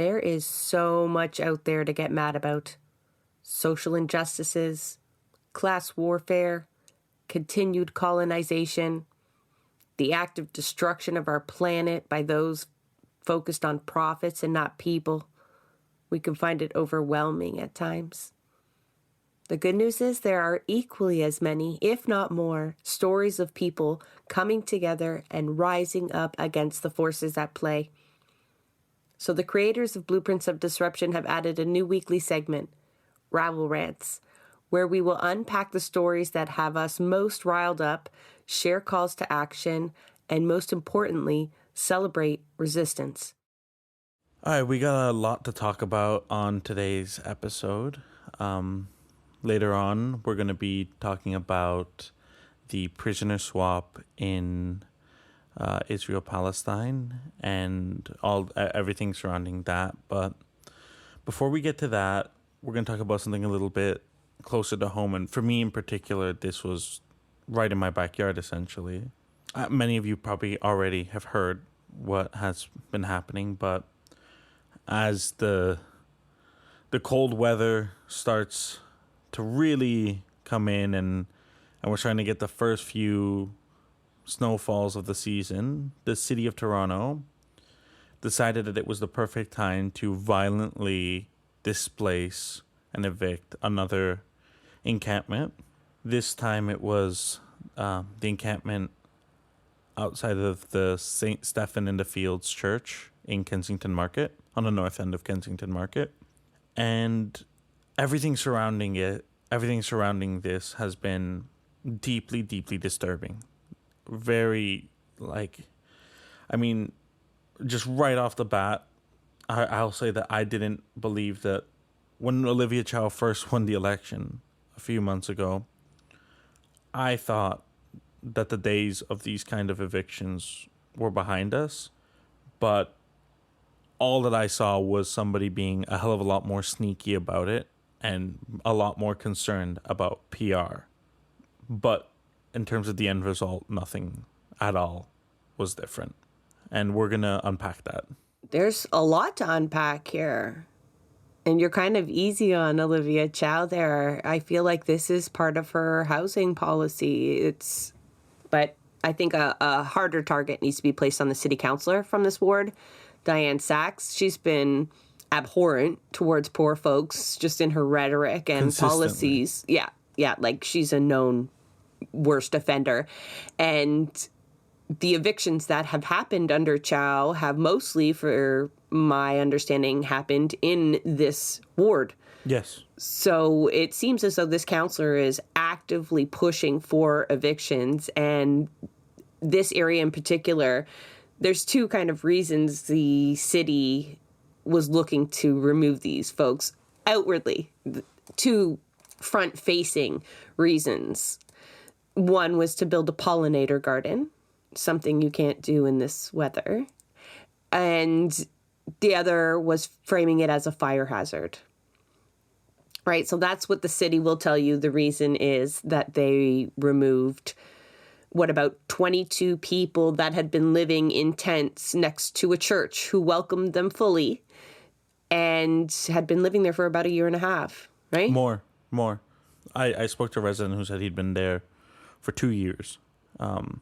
there is so much out there to get mad about. Social injustices, class warfare, continued colonization, the active destruction of our planet by those focused on profits and not people. We can find it overwhelming at times. The good news is there are equally as many, if not more, stories of people coming together and rising up against the forces at play. So the creators of Blueprints of Disruption have added a new weekly segment, Rabble, Rants, where we will unpack the stories that have us most riled up, share calls to action, and most importantly, celebrate resistance. All right, we got a lot to talk about on today's episode. Later on, we're going to be talking about the prisoner swap in Israel-Palestine and everything surrounding that. But before we get to that, we're going to talk about something a little bit closer to home. And for me in particular, this was right in my backyard, essentially. Many of you probably already have heard what has been happening, but as the cold weather starts to really come in and we're trying to get the first few snowfalls of the season, the city of Toronto decided that it was the perfect time to violently displace and evict another encampment. This time it was the encampment outside of the St. Stephen in the Fields Church in Kensington Market, on the north end of Kensington Market. And everything surrounding this has been deeply, deeply disturbing. Very, just right off the bat, I'll say that I didn't believe that when Olivia Chow first won the election a few months ago, I thought that the days of these kind of evictions were behind us, but all that I saw was somebody being a hell of a lot more sneaky about it and a lot more concerned about PR. But in terms of the end result, nothing at all was different. And we're going to unpack that. There's a lot to unpack here. And you're kind of easy on Olivia Chow there. I feel like this is part of her housing policy. But I think a harder target needs to be placed on the city councillor from this ward, Diane Saxe. She's been abhorrent towards poor folks just in her rhetoric and policies. Yeah, like she's a known worst offender. And the evictions that have happened under Chow have mostly, for my understanding, happened in this ward. Yes. So it seems as though this councillor is actively pushing for evictions. And this area in particular, there's two kind of reasons the city was looking to remove these folks outwardly. Two front-facing reasons. One was to build a pollinator garden, something you can't do in this weather. And the other was framing it as a fire hazard. Right, so that's what the city will tell you. The reason is that they removed, about 22 people that had been living in tents next to a church who welcomed them fully and had been living there for about a year and a half, right? More. I spoke to a resident who said he'd been there for 2 years. And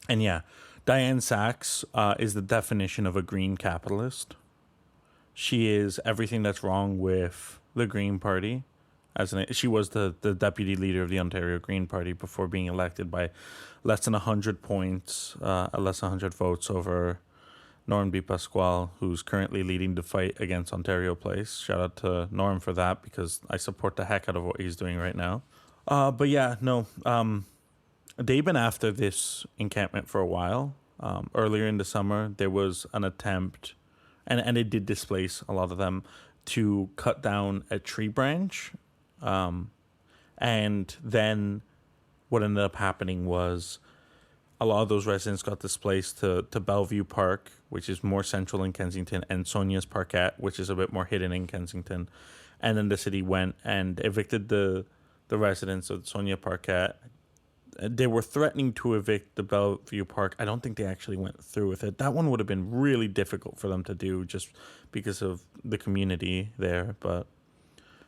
yeah, Diane Saxe is the definition of a green capitalist. She is everything that's wrong with the Green Party. She was the deputy leader of the Ontario Green Party before being elected by less than 100 points, less than 100 votes over Norm B. Pasquale, who's currently leading the fight against Ontario Place. Shout out to Norm for that, because I support the heck out of what he's doing right now. But yeah, no, they've been after this encampment for a while. Earlier in the summer, there was an attempt, and it did displace a lot of them, to cut down a tree branch. And then what ended up happening was a lot of those residents got displaced to Bellevue Park, which is more central in Kensington, and Sonia's Parkette, which is a bit more hidden in Kensington. And then the city went and evicted the residents of Sonia Parkette, they were threatening to evict the Bellevue Park. I don't think they actually went through with it. That one would have been really difficult for them to do just because of the community there. But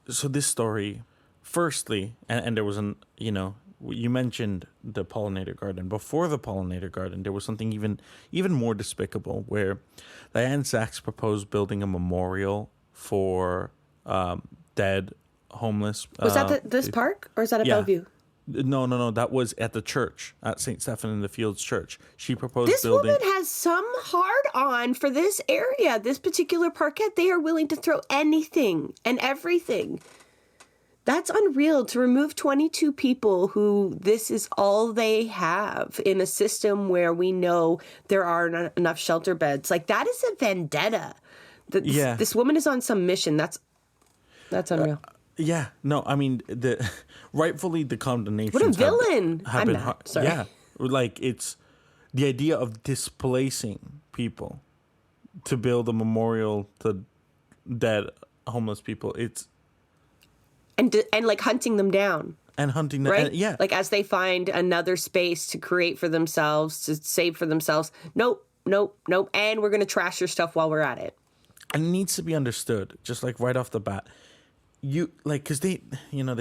so this story, firstly, and there was you mentioned the pollinator garden. Before the pollinator garden, there was something even more despicable where Diane Saxe proposed building a memorial for dead homeless. Was that this park, or is that at Bellevue? No. That was at the church, at St. Stephen in the Fields Church. She proposed this building. This woman has some hard on for this area, this particular parkette. They are willing to throw anything and everything. That's unreal, to remove 22 people who this is all they have in a system where we know there are not enough shelter beds. Like, that is a vendetta. This woman is on some mission. That's unreal. No, I mean, rightfully the condemnations. What a villain! Have I'm been not. Sorry. Yeah, like it's the idea of displacing people to build a memorial to dead homeless people. It's and like hunting them down. And hunting them, right? Yeah. Like, as they find another space to create for themselves, to save for themselves. Nope. And we're going to trash your stuff while we're at it. And it needs to be understood, just like right off the bat. Because they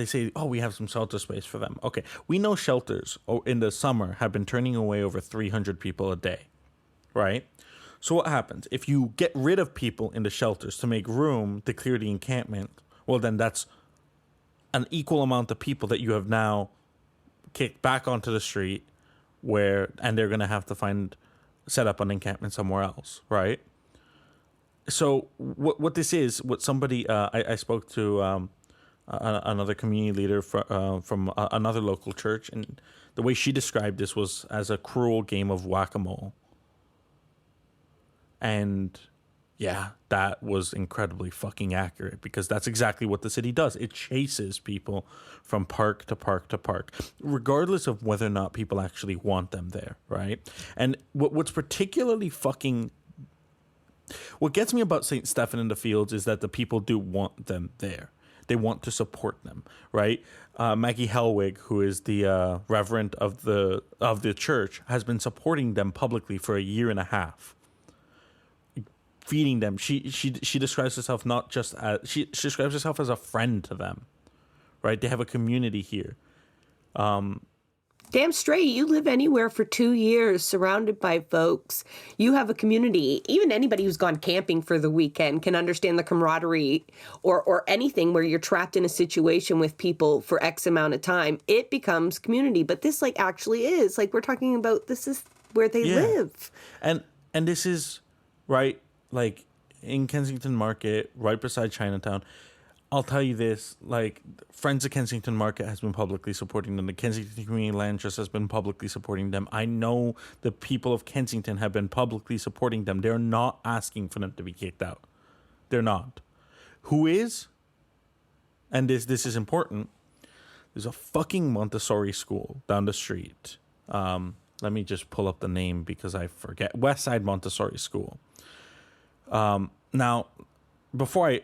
say, oh, we have some shelter space for them. Okay. We know shelters in the summer have been turning away over 300 people a day. Right? So what happens? If you get rid of people in the shelters to make room to clear the encampment, well, then that's an equal amount of people that you have now kicked back onto the street and they're going to have to set up an encampment somewhere else, right? So what this is, what somebody, I spoke to another community leader from another local church, and the way she described this was as a cruel game of whack-a-mole. And yeah, that was incredibly fucking accurate, because that's exactly what the city does. It chases people from park to park to park, regardless of whether or not people actually want them there, right? And what's particularly what gets me about St. Stephen in the Fields is that the people do want them there. They want to support them, right? Maggie Helwig, who is the reverend of the church, has been supporting them publicly for a year and a half. Feeding them. She describes herself not just as she describes herself as a friend to them, right? They have a community here. Damn straight. You live anywhere for 2 years, surrounded by folks. You have a community. Even anybody who's gone camping for the weekend can understand the camaraderie, or anything where you're trapped in a situation with people for X amount of time. It becomes community. But this actually is we're talking about. This is where they live, and this is right. Like in Kensington Market, right beside Chinatown. I'll tell you this, Friends of Kensington Market has been publicly supporting them. The Kensington Community Land Trust has been publicly supporting them. I know the people of Kensington have been publicly supporting them. They're not asking for them to be kicked out. They're not. Who is? And this is important. There's a fucking Montessori school down the street. Let me just pull up the name because I forget. Westside Montessori School. Now, before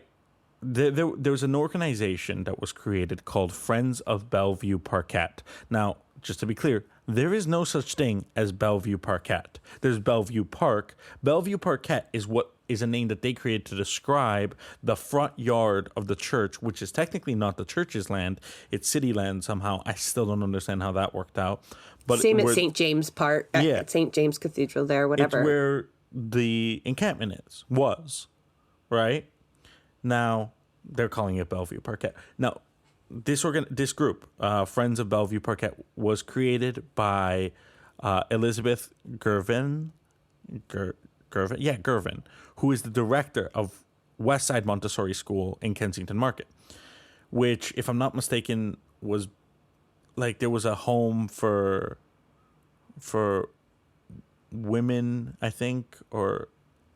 there was an organization that was created called Friends of Bellevue Parkette. Now, just to be clear, there is no such thing as Bellevue Parkette. There's Bellevue Park. Bellevue Parkette is a name that they created to describe the front yard of the church, which is technically not the church's land. It's city land somehow. I still don't understand how that worked out. But same at St. James Park, at St. James Cathedral there, whatever. It's where the encampment was, right? Now, they're calling it Bellevue Parkette. Now, this group, Friends of Bellevue Parkette, was created by Elizabeth Gervin, who is the director of Westside Montessori School in Kensington Market, which, if I'm not mistaken, was there was a home for women, I think, or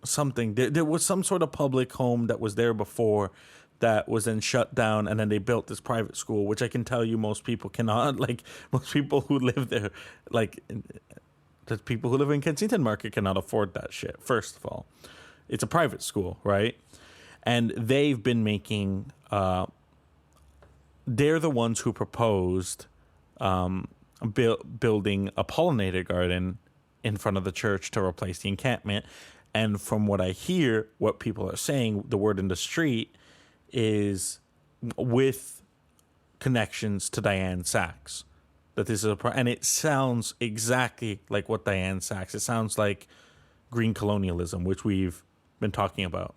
something. There was some sort of public home that was there before that was then shut down, and then they built this private school, which I can tell you most people cannot. Most people who live there, the people who live in Kensington Market cannot afford that shit, first of all. It's a private school, right? And they've been making... they're the ones who proposed building a pollinator garden in front of the church to replace the encampment. And from what I hear, what people are saying, the word in the street is with connections to Diane Saxe, that this is and it sounds exactly like what Diane Saxe. It sounds like green colonialism, which we've been talking about.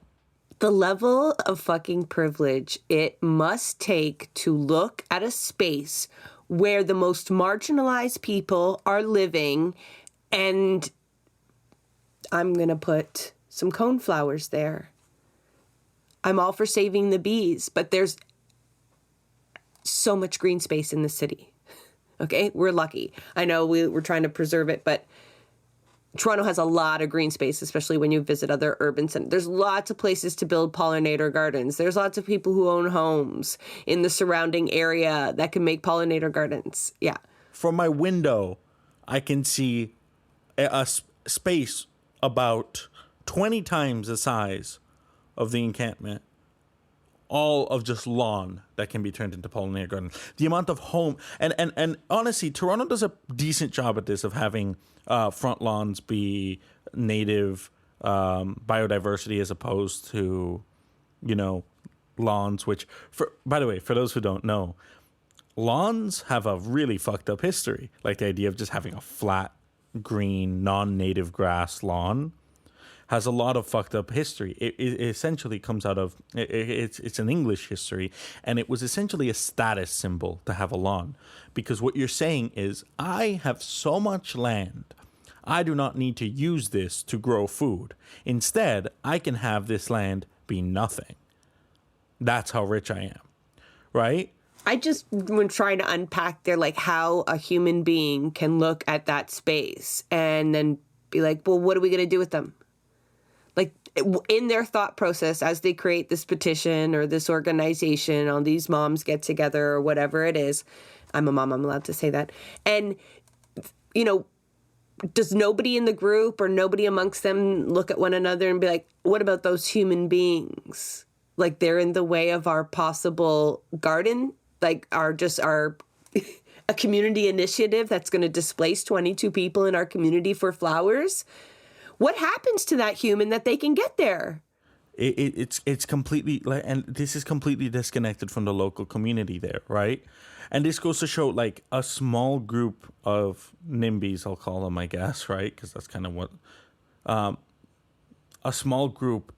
The level of fucking privilege it must take to look at a space where the most marginalized people are living, and I'm going to put some coneflowers there. I'm all for saving the bees, but there's so much green space in the city. Okay, we're lucky. I know we're trying to preserve it, but Toronto has a lot of green space, especially when you visit other urban centers. There's lots of places to build pollinator gardens. There's lots of people who own homes in the surrounding area that can make pollinator gardens. Yeah. From my window, I can see a space about 20 times the size of the encampment, all of just lawn that can be turned into pollinator garden. The amount of home and honestly, Toronto does a decent job at this of having front lawns be native biodiversity as opposed to, lawns, which by the way, for those who don't know, lawns have a really fucked up history. Like the idea of just having a flat, green, non-native grass lawn has a lot of fucked up history. It essentially comes out of it's an English history, and it was essentially a status symbol to have a lawn, because what you're saying is, I have so much land, I do not need to use this to grow food. Instead, I can have this land be nothing. That's how rich I am, right? I just when trying to unpack there, like how a human being can look at that space and then be like, well, what are we going to do with them? Like in their thought process as they create this petition or this organization, all these moms get together or whatever it is. I'm a mom, I'm allowed to say that. And, does nobody in the group or nobody amongst them look at one another and be like, what about those human beings? Like they're in the way of our possible garden, like our a community initiative that's going to displace 22 people in our community for flowers. What happens to that human that they can get there? It's completely, and this is completely disconnected from the local community there, right? And this goes to show, like, a small group of NIMBYs, I'll call them, I guess, right? Because that's kind of what a small group,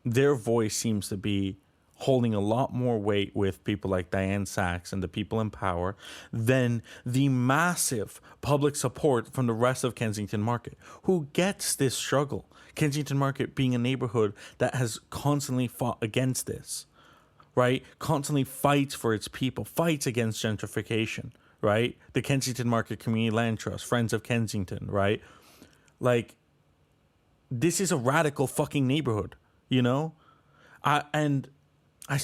their voice seems to be holding a lot more weight with people like Diane Saxe and the people in power than the massive public support from the rest of Kensington Market, who gets this struggle. Kensington Market being a neighborhood that has constantly fought against this, right? Constantly fights for its people, fights against gentrification, right? The Kensington Market Community Land Trust, Friends of Kensington, right? Like, this is a radical fucking neighborhood, I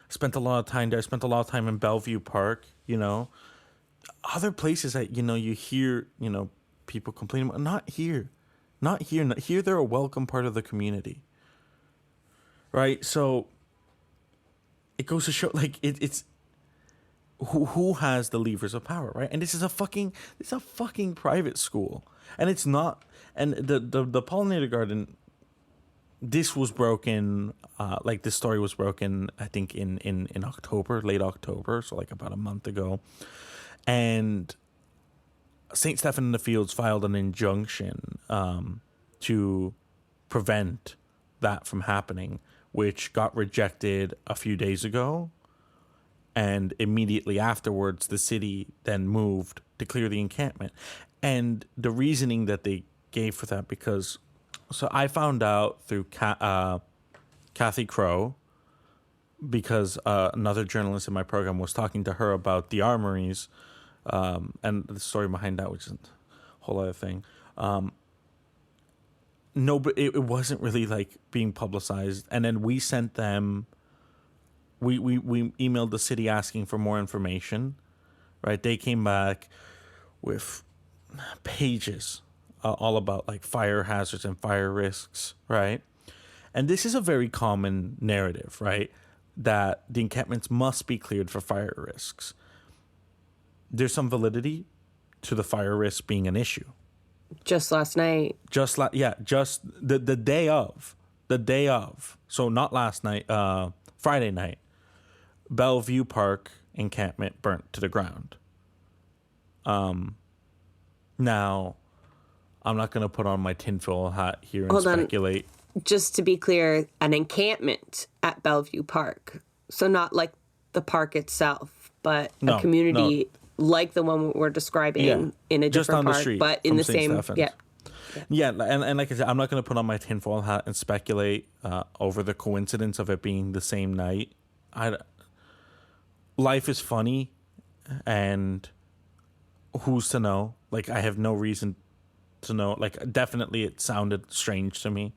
spent a lot of time there. I spent a lot of time in Bellevue Park, Other places that, you hear, people complaining about. Not here. Not here. Not here, they're a welcome part of the community. Right? So it goes to show, like, it's who has the levers of power, right? And this is a fucking private school. And it's not, and the pollinator garden, this was broken, this story was broken, I think, in October, late October, so like about a month ago. And St. Stephen in the Fields filed an injunction to prevent that from happening, which got rejected a few days ago. And immediately afterwards, the city then moved to clear the encampment. And the reasoning that they gave for that, because... So I found out through Kathy Crow, because another journalist in my program was talking to her about the armories, and the story behind that, which is a whole other thing. No, but it wasn't really like being publicized. And then we sent them, we emailed the city asking for more information, right? They came back with pages all about like fire hazards and fire risks, right? And this is a very common narrative, right? That the encampments must be cleared for fire risks. there's some validity to the fire risk being an issue. Just last night. Just the day of. So not last night, Friday night, Bellevue Park encampment burnt to the ground. Now, I'm not going to put on my tinfoil hat here and speculate. Just to be clear, an encampment at Bellevue Park. So not like the park itself, but a community like the one we're describing in a different park, but in the same. Yeah, and like I said, I'm not going to put on my tinfoil hat and speculate over the coincidence of it being the same night. Life is funny, and who's to know? Like, I have no reason to know. Like, definitely it sounded strange to me.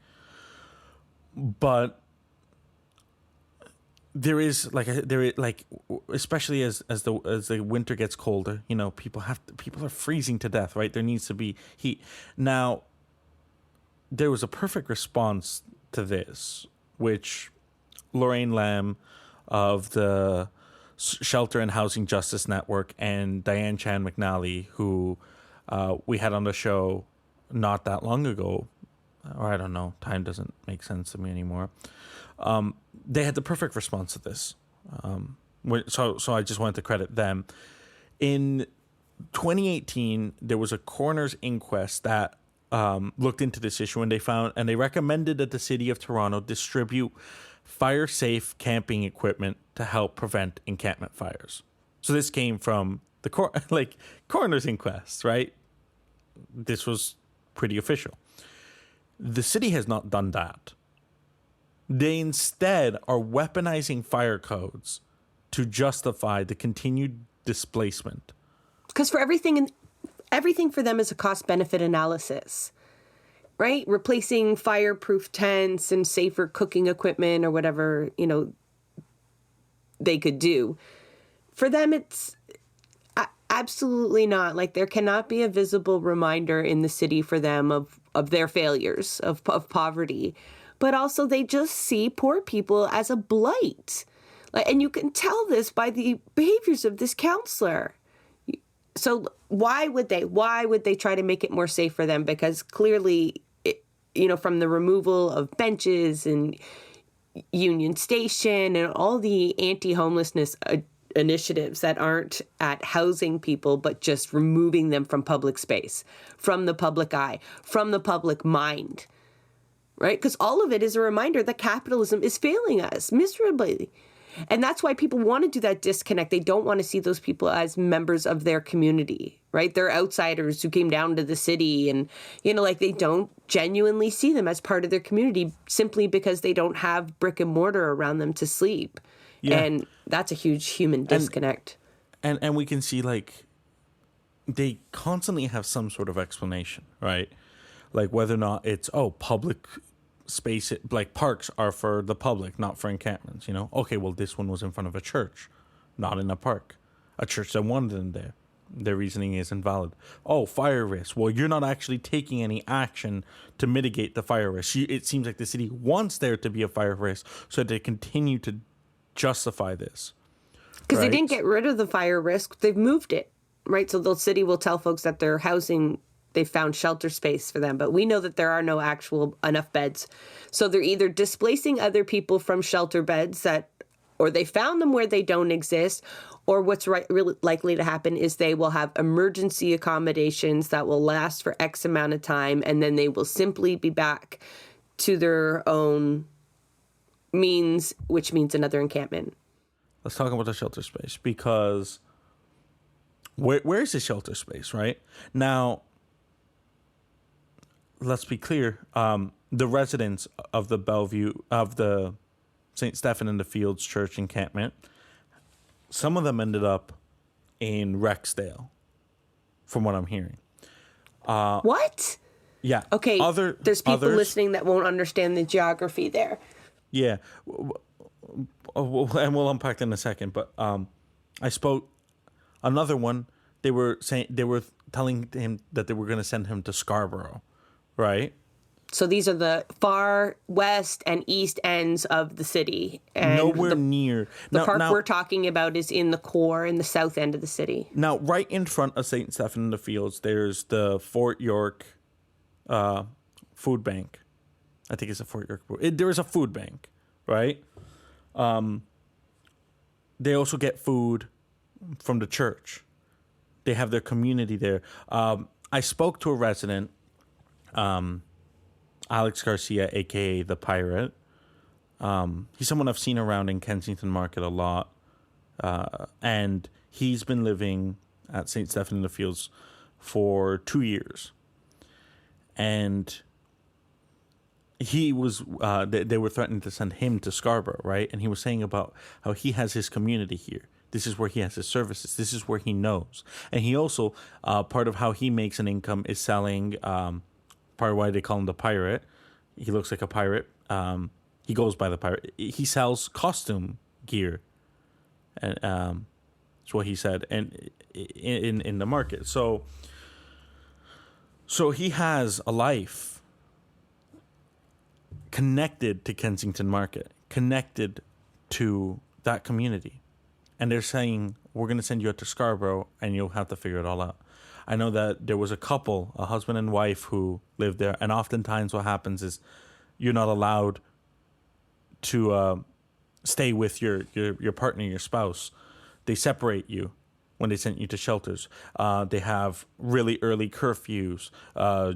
But there is especially as the winter gets colder, you know, people are freezing to death, right? There needs to be heat. Now, there was a perfect response to this, which Lorraine Lamb of the Shelter and Housing Justice Network and Diane Chan McNally, who we had on the show not that long ago, or I don't know, time doesn't make sense to me anymore. They had the perfect response to this. So I just wanted to credit them. In 2018, there was a coroner's inquest that looked into this issue, and they recommended that the city of Toronto distribute fire-safe camping equipment to help prevent encampment fires. So this came from the coroner's inquest, right? This was pretty official. The city has not done that. They instead are weaponizing fire codes to justify the continued displacement. Because for everything for them is a cost-benefit analysis, right? Replacing fireproof tents and safer cooking equipment or whatever, you know, they could do. For them, it's absolutely not. Like, there cannot be a visible reminder in the city for them of their failures, of poverty. But also they just see poor people as a blight. Like, and you can tell this by the behaviors of this counselor. So why would they try to make it more safe for them? Because clearly, from the removal of benches and Union Station and all the anti-homelessness initiatives that aren't at housing people, but just removing them from public space, from the public eye, from the public mind, right? Because all of it is a reminder that capitalism is failing us miserably. And that's why people want to do that disconnect. They don't want to see those people as members of their community, right? They're outsiders who came down to the city and, they don't genuinely see them as part of their community simply because they don't have brick and mortar around them to sleep. Yeah. And that's a huge human disconnect. And we can see, they constantly have some sort of explanation, right? Like whether or not it's, public space, like parks are for the public, not for encampments, Okay, well, this one was in front of a church, not in a park. A church that wanted them there. Their reasoning is invalid. Oh, fire risk. Well, you're not actually taking any action to mitigate the fire risk. It seems like the city wants there to be a fire risk, so they continue to justify this. Because they didn't get rid of the fire risk. They've moved it, right? So the city will tell folks that they're housing, they found shelter space for them. But we know that there are no actual enough beds. So they're either displacing other people from shelter beds or they found them where they don't exist, or what's really likely to happen is they will have emergency accommodations that will last for X amount of time, and then they will simply be back to their own means, which means another encampment. Let's talk about the shelter space, because where is the shelter space, right? Now, let's be clear. The residents of the Bellevue, of the St. Stephen in the Fields Church encampment, some of them ended up in Rexdale, from what I'm hearing. What? Yeah. Okay, there's people listening that won't understand the geography there. Yeah. And we'll unpack that in a second. But I spoke another one. They were telling him that they were going to send him to Scarborough, right? So these are the far west and east ends of the city. And Nowhere near. The park we're talking about is in the core, in the south end of the city. Now, right in front of St. Stephen in the Fields, there's the Fort York food bank. I think it's a Fort York. There is a food bank, right? They also get food from the church. They have their community there. I spoke to a resident, Alex Garcia, a.k.a. The Pirate. He's someone I've seen around in Kensington Market a lot. And he's been living at St. Stephen in the Fields for 2 years. And he was, they were threatening to send him to Scarborough, right? And he was saying about how he has his community here. This is where he has his services. This is where he knows. And he also, part of how he makes an income is selling, part of why they call him the Pirate. He looks like a pirate. He goes by the Pirate. He sells costume gear. And that's what he said. And in the market. So he has a life connected to Kensington Market, connected to that community. And they're saying, we're going to send you out to Scarborough and you'll have to figure it all out. I know that there was a couple, a husband and wife, who lived there. And oftentimes what happens is you're not allowed to stay with your partner, your spouse. They separate you when they send you to shelters. They have really early curfews.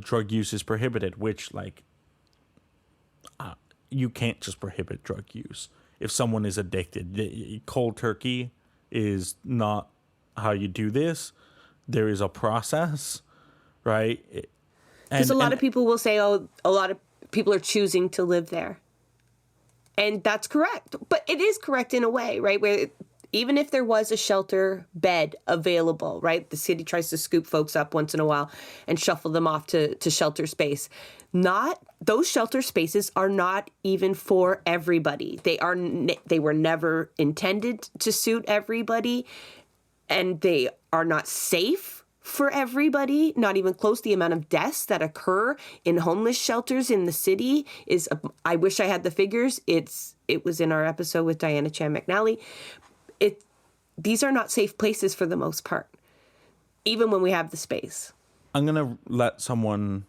Drug use is prohibited, which, you can't just prohibit drug use. If someone is addicted, cold turkey is not how you do this. There is a process, right? Because a lot of people will say, oh, a lot of people are choosing to live there. And that's correct. But it is correct in a way, right? Where even if there was a shelter bed available, right? The city tries to scoop folks up once in a while and shuffle them off to shelter space. Those shelter spaces are not even for everybody. They were never intended to suit everybody, and they are not safe for everybody, not even close. The amount of deaths that occur in homeless shelters in the city is, I wish I had the figures. It was in our episode with Diana Chan McNally. These are not safe places for the most part, even when we have the space. I'm going to let someone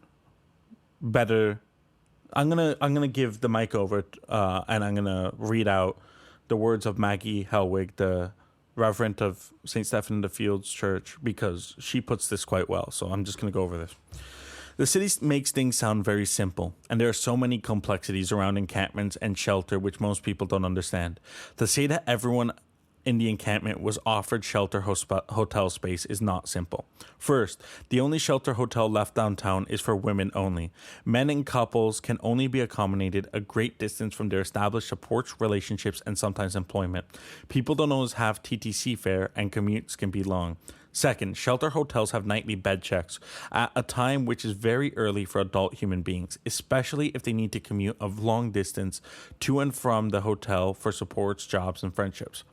better. I'm gonna give the mic over and I'm gonna read out the words of Maggie Helwig, the Reverend of St. Stephen in the Fields Church, because she puts this quite well. So I'm just gonna go over this. The city makes things sound very simple, and there are so many complexities around encampments and shelter which most people don't understand. To say that everyone in the encampment was offered shelter hotel space is not simple. First, the only shelter hotel left downtown is for women only. Men and couples can only be accommodated a great distance from their established supports, relationships, and sometimes employment. People don't always have TTC fare, and commutes can be long. Second, shelter hotels have nightly bed checks at a time which is very early for adult human beings, especially if they need to commute a long distance to and from the hotel for supports, jobs, and friendships.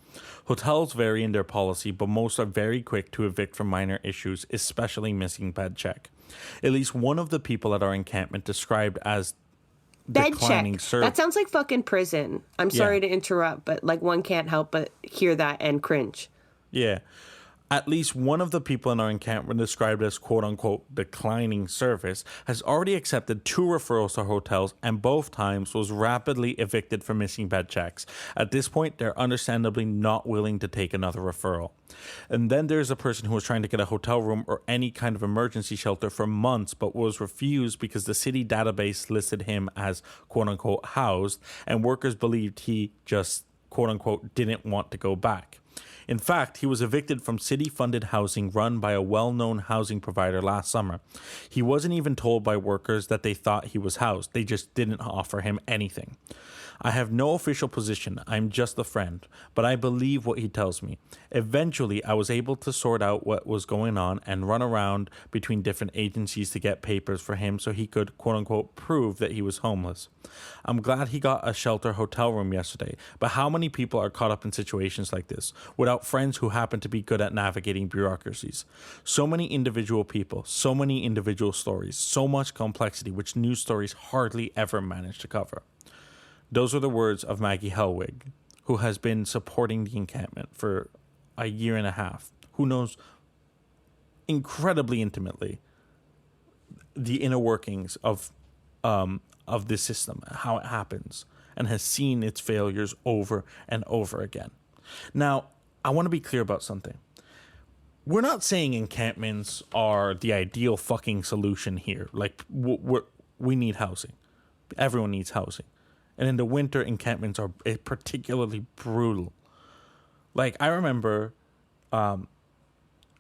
Hotels vary in their policy, but most are very quick to evict for minor issues, especially missing bed check. At least one of the people at our encampment described as bed declining check. service. That sounds like fucking prison. I'm sorry to interrupt, but one can't help but hear that and cringe. Yeah. At least one of the people in our encampment described as quote-unquote declining service has already accepted 2 referrals to hotels and both times was rapidly evicted for missing bed checks. At this point, they're understandably not willing to take another referral. And then there's a person who was trying to get a hotel room or any kind of emergency shelter for months but was refused because the city database listed him as quote-unquote housed and workers believed he just quote-unquote didn't want to go back. In fact, he was evicted from city-funded housing run by a well-known housing provider last summer. He wasn't even told by workers that they thought he was housed. They just didn't offer him anything. I have no official position. I'm just a friend, but I believe what he tells me. Eventually, I was able to sort out what was going on and run around between different agencies to get papers for him so he could, quote unquote, prove that he was homeless. I'm glad he got a shelter hotel room yesterday, but how many people are caught up in situations like this without friends who happen to be good at navigating bureaucracies? So many individual people, so many individual stories, so much complexity, which news stories hardly ever manage to cover. Those are the words of Maggie Helwig, who has been supporting the encampment for a year and a half, who knows incredibly intimately the inner workings of this system, how it happens, and has seen its failures over and over again. Now, I want to be clear about something. We're not saying encampments are the ideal fucking solution here. Like, we need housing. Everyone needs housing. And in the winter, encampments are particularly brutal. Like, I remember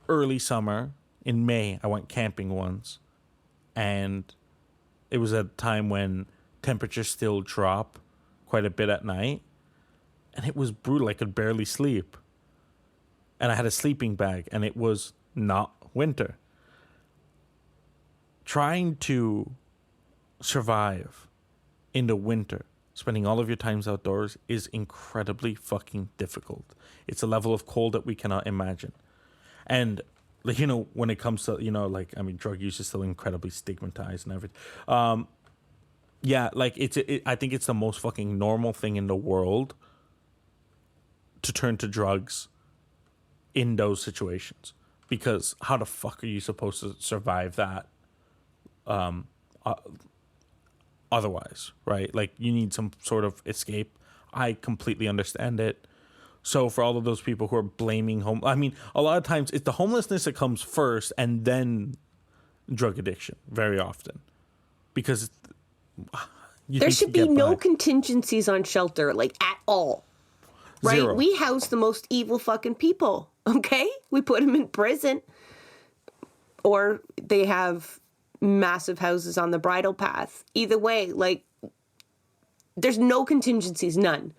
early summer, in May, I went camping once. And it was a time when temperatures still drop quite a bit at night. And it was brutal. I could barely sleep. And I had a sleeping bag, and it was not winter. Trying to survive in the winter, spending all of your times outdoors, is incredibly fucking difficult. It's a level of cold that we cannot imagine. And, like, you know, when it comes to, you know, like, I mean, drug use is still incredibly stigmatized and everything. Yeah, like, I think it's the most fucking normal thing in the world to turn to drugs in those situations, because how the fuck are you supposed to survive that otherwise, right? Like, you need some sort of escape. I completely understand it. So for all of those people who are blaming I mean, a lot of times it's the homelessness that comes first and then drug addiction very often, because there should be no contingencies on shelter, like, at all. Right? Zero. We house the most evil fucking people, okay? We put them in prison. Or they have massive houses on the bridle path. Either way, like, there's no contingencies. None.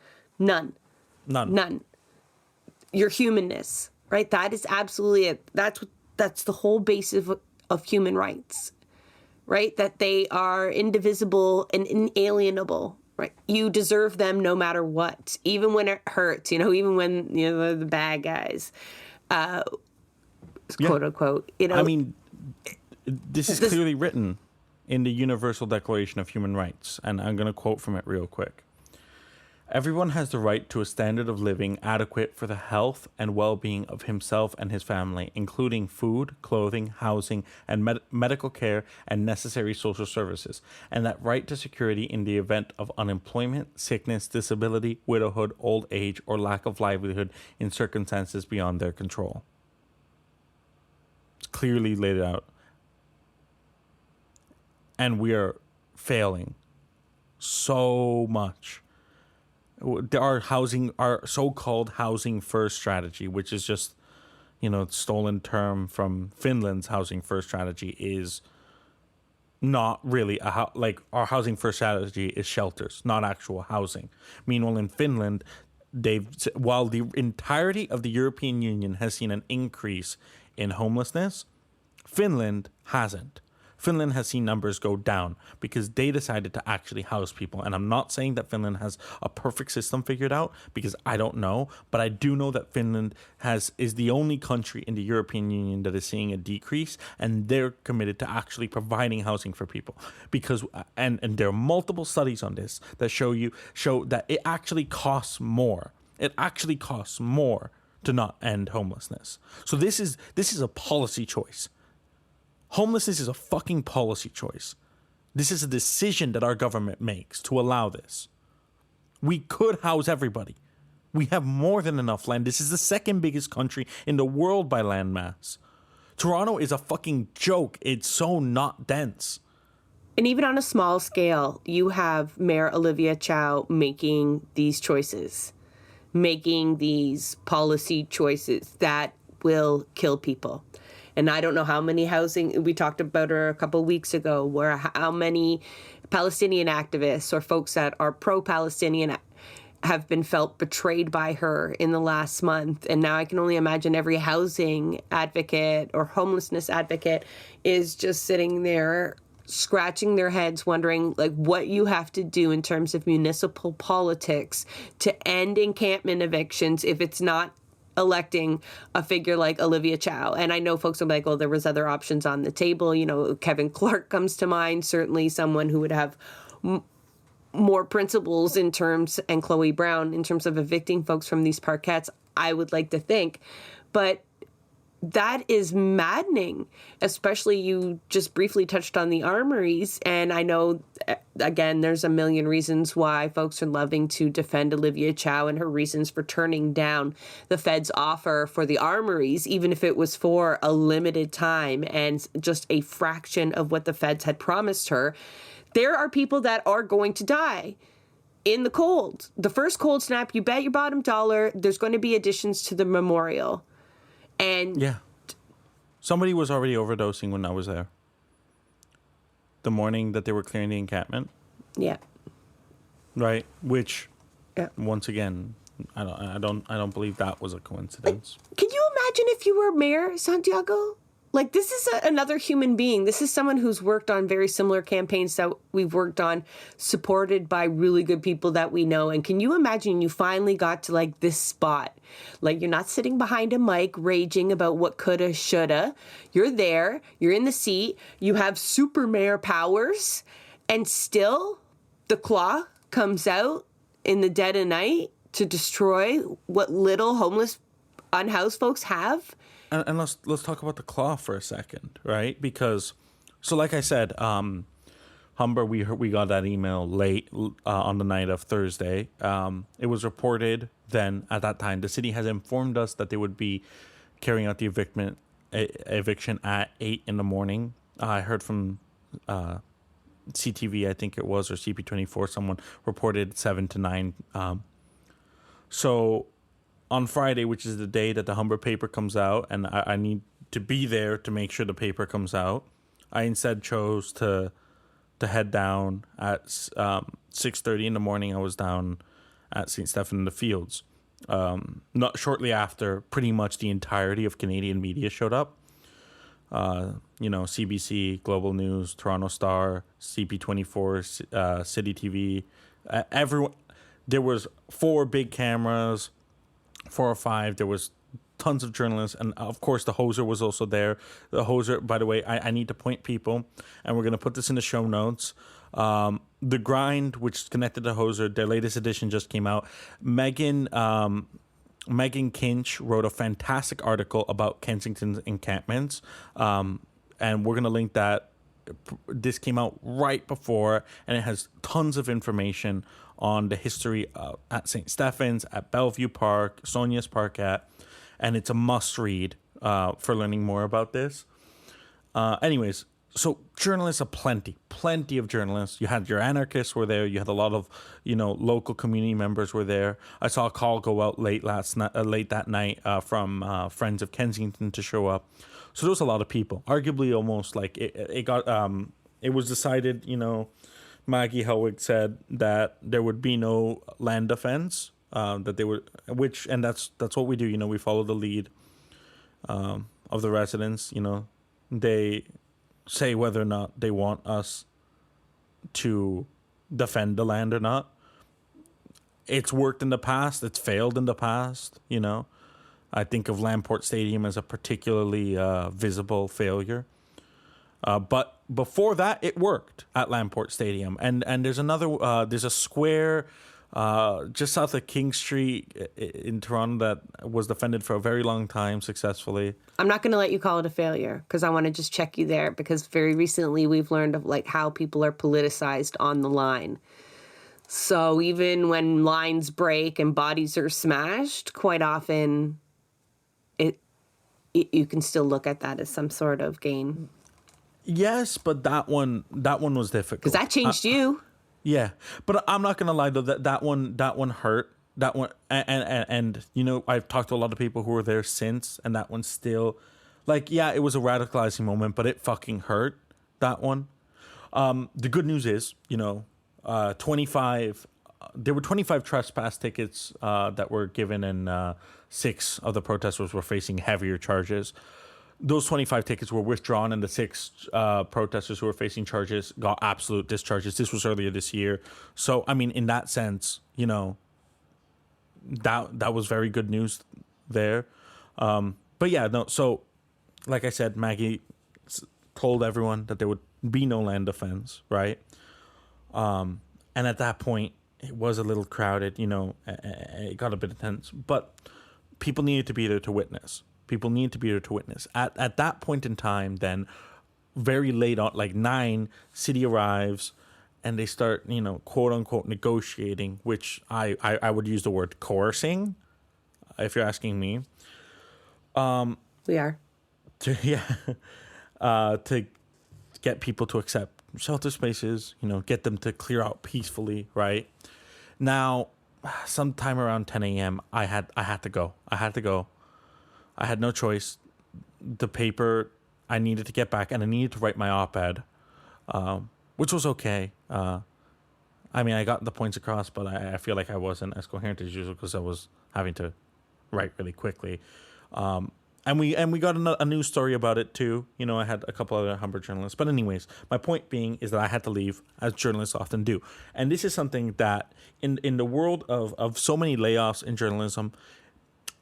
Your humanness, right? That is absolutely it. That's the whole basis of human rights, right? That they are indivisible and inalienable. Right. You deserve them no matter what, even when it hurts, you know, even when, you know, the bad guys, quote unquote, you know. I mean, this is clearly written in the Universal Declaration of Human Rights, and I'm going to quote from it real quick. Everyone has the right to a standard of living adequate for the health and well-being of himself and his family, including food, clothing, housing, and medical care and necessary social services, and that right to security in the event of unemployment, sickness, disability, widowhood, old age, or lack of livelihood in circumstances beyond their control. It's clearly laid out. And we are failing so much. Our so-called housing first strategy, which is just, you know, stolen term from Finland's housing first strategy, is not really like our housing first strategy is shelters, not actual housing. Meanwhile, in Finland, while the entirety of the European Union has seen an increase in homelessness, Finland hasn't. Finland has seen numbers go down because they decided to actually house people. And I'm not saying that Finland has a perfect system figured out, because I don't know. But I do know that Finland is the only country in the European Union that is seeing a decrease. And they're committed to actually providing housing for people. And there are multiple studies on this that show that it actually costs more. It actually costs more to not end homelessness. So this is a policy choice. Homelessness is a fucking policy choice. This is a decision that our government makes to allow this. We could house everybody. We have more than enough land. This is the second biggest country in the world by land mass. Toronto is a fucking joke. It's so not dense. And even on a small scale, you have Mayor Olivia Chow making these choices, making these policy choices that will kill people. And I don't know how many housing, we talked about her a couple of weeks ago, where how many Palestinian activists or folks that are pro-Palestinian have been felt betrayed by her in the last month. And now I can only imagine every housing advocate or homelessness advocate is just sitting there scratching their heads wondering like what you have to do in terms of municipal politics to end encampment evictions if it's not electing a figure like Olivia Chow. And I know folks will be like, oh, there was other options on the table. You know, Kevin Clark comes to mind, certainly someone who would have more principles in terms, and Chloe Brown, in terms of evicting folks from these parkettes, I would like to think. But that is maddening, especially you just briefly touched on the armories. And I know, again, there's a million reasons why folks are loving to defend Olivia Chow and her reasons for turning down the Fed's offer for the armories, even if it was for a limited time and just a fraction of what the Feds had promised her. There are people that are going to die in the cold. The first cold snap, you bet your bottom dollar, there's going to be additions to the memorial. And yeah, somebody was already overdosing when I was there. The morning that they were clearing the encampment. Yeah. Right. Which, yeah. Once again, I don't believe that was a coincidence. Can you imagine if you were Mayor Santiago? Like, this is another human being. This is someone who's worked on very similar campaigns that we've worked on, supported by really good people that we know. And can you imagine you finally got to, like, this spot? Like, you're not sitting behind a mic raging about what coulda, shoulda. You're there. You're in the seat. You have super mayor powers. And still, the claw comes out in the dead of night to destroy what little homeless, unhoused folks have. And let's talk about the claw for a second, right? Because, so like I said, Humber, we got that email late on the night of Thursday. It was reported then at that time. The city has informed us that they would be carrying out the eviction at 8 in the morning. I heard from CTV, I think it was, or CP24, someone reported 7 to 9. So on Friday, which is the day that the Humber paper comes out, and I need to be there to make sure the paper comes out, I instead chose to head down at 6:30 in the morning. I was down at St. Stephen in the Fields. Not shortly after, pretty much the entirety of Canadian media showed up. CBC, Global News, Toronto Star, CP24, City TV, everyone. There was 4 big cameras, 4 or 5. There was tons of journalists, and of course the Hoser was also there. The Hoser, by the way, I need to point people, and we're going to put this in the show notes. The Grind, which is connected to Hoser, their latest edition just came out. Megan Kinch wrote a fantastic article about Kensington's encampments, and we're going to link that. This came out right before, and it has tons of information on the history at St. Stephen's, at Bellevue Park, Sonia's Parkette, and it's a must-read for learning more about this. Anyways, so journalists are plenty of journalists. You had your anarchists were there. You had a lot of, local community members were there. I saw a call go out late that night from Friends of Kensington to show up. So there was a lot of people. Arguably, almost like it got. It was decided. Maggie Helwig said that there would be no land defense. That they would, and that's what we do. We follow the lead of the residents. They say whether or not they want us to defend the land or not. It's worked in the past. It's failed in the past. I think of Lamport Stadium as a particularly visible failure. But before that, it worked at Lamport Stadium. And there's there's a square just south of King Street in Toronto that was defended for a very long time successfully. I'm not going to let you call it a failure because I want to just check you there, because very recently we've learned of how people are politicized on the line. So even when lines break and bodies are smashed, quite often you can still look at that as some sort of gain. Yes, but that one was difficult. Because that changed you. Yeah, but I'm not gonna lie though, that one hurt. That one, and I've talked to a lot of people who were there since, and that one still, it was a radicalizing moment, but it fucking hurt. That one. The good news is, 25. There were 25 trespass tickets that were given, and 6 of the protesters were facing heavier charges. Those 25 tickets were withdrawn, and the 6 protesters who were facing charges got absolute discharges. This was earlier this year. So, I mean, in that sense, that was very good news there. But yeah, no. So, like I said, Maggie told everyone that there would be no land defense, right? And at that point, it was a little crowded, it got a bit intense, but people needed to be there to witness. At that point in time, then, very late on, like 9, city arrives, and they start, quote unquote, negotiating, which I would use the word coercing, if you're asking me. We are. To get people to accept shelter spaces, get them to clear out peacefully, right? Now, sometime around 10 a.m., I had to go. I had no choice. The paper, I needed to get back, and I needed to write my op-ed, which was okay. I mean, I got the points across, but I feel like I wasn't as coherent as usual because I was having to write really quickly. And we got a news story about it too. I had a couple other Humber journalists. But anyways, my point being is that I had to leave, as journalists often do. And this is something that in the world of so many layoffs in journalism,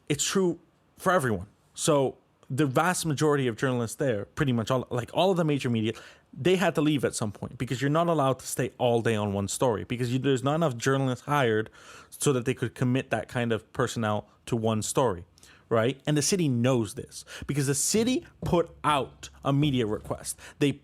it's true for everyone. So the vast majority of journalists there, pretty much all of the major media, they had to leave at some point because you're not allowed to stay all day on one story because there's not enough journalists hired so that they could commit that kind of personnel to one story. Right? And the city knows this because the city put out a media request. They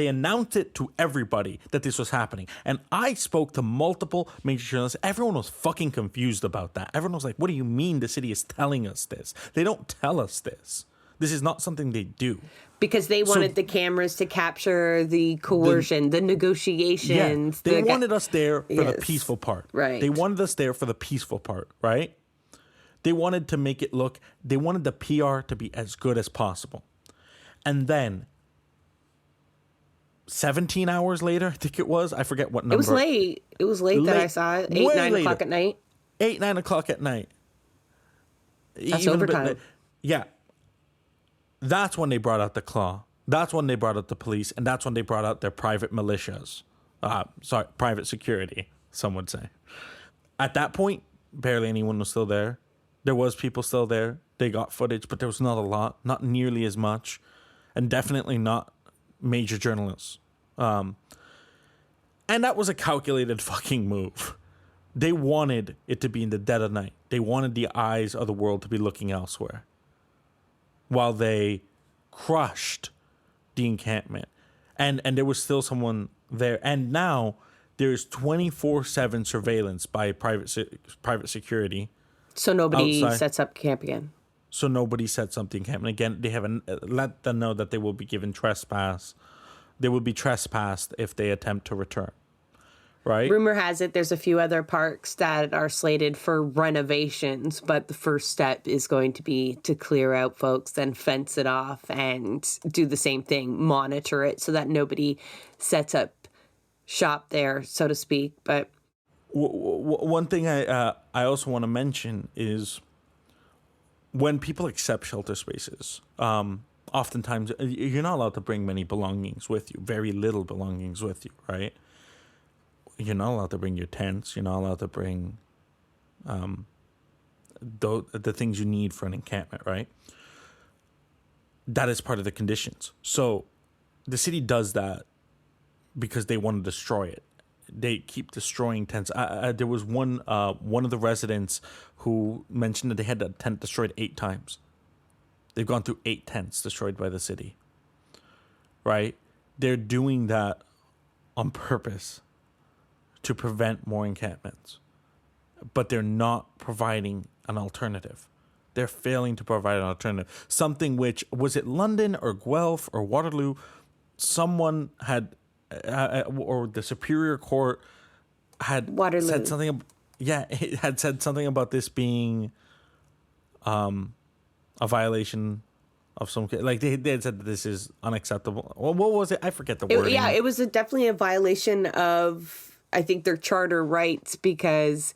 announced it to everybody that this was happening. And I spoke to multiple major journalists. Everyone was fucking confused about that. Everyone was like, what do you mean the city is telling us this? They don't tell us this. This is not something they do. Because they wanted the cameras to capture the coercion, the negotiations. Yeah, they wanted us there for the peaceful part. Right. They wanted us there for the peaceful part, right? They wanted to make it look, they wanted the PR to be as good as possible. And then 17 hours later, I think it was, I forget what number. It was late that I saw it. 8, 9 o'clock at night. 8, 9 o'clock at night. That's overtime. Yeah. That's when they brought out the claw. That's when they brought out the police. And that's when they brought out their private militias. Private security, some would say. At that point, barely anyone was still there. There was people still there. They got footage, but there was not a lot, not nearly as much, and definitely not major journalists. And that was a calculated fucking move. They wanted it to be in the dead of night. They wanted the eyes of the world to be looking elsewhere while they crushed the encampment. And there was still someone there. And now there's 24/7 surveillance by private security. So nobody outside. sets up camp again. So nobody sets up the encampment again. They haven't let them know that they will be given trespass. They will be trespassed if they attempt to return. Right? Rumor has it there's a few other parks that are slated for renovations, but the first step is going to be to clear out folks, then fence it off and do the same thing, monitor it so that nobody sets up shop there, so to speak. But one thing I also want to mention is when people accept shelter spaces, oftentimes you're not allowed to bring many belongings with you, very little belongings with you, right? You're not allowed to bring your tents. You're not allowed to bring the things you need for an encampment, right? That is part of the conditions. So the city does that because they want to destroy it. They keep destroying tents. There was one of the residents who mentioned that they had a tent destroyed 8 times. They've gone through 8 tents destroyed by the city. Right? They're doing that on purpose to prevent more encampments. But they're not providing an alternative. They're failing to provide an alternative. Something which, was it London or Guelph or Waterloo? Someone had... or the Superior Court had Waterloo. said something. It had said something about this being a violation of some, like they had said that this is unacceptable. Well, what was it? I forget the wording. It was definitely a violation of, I think, their charter rights, because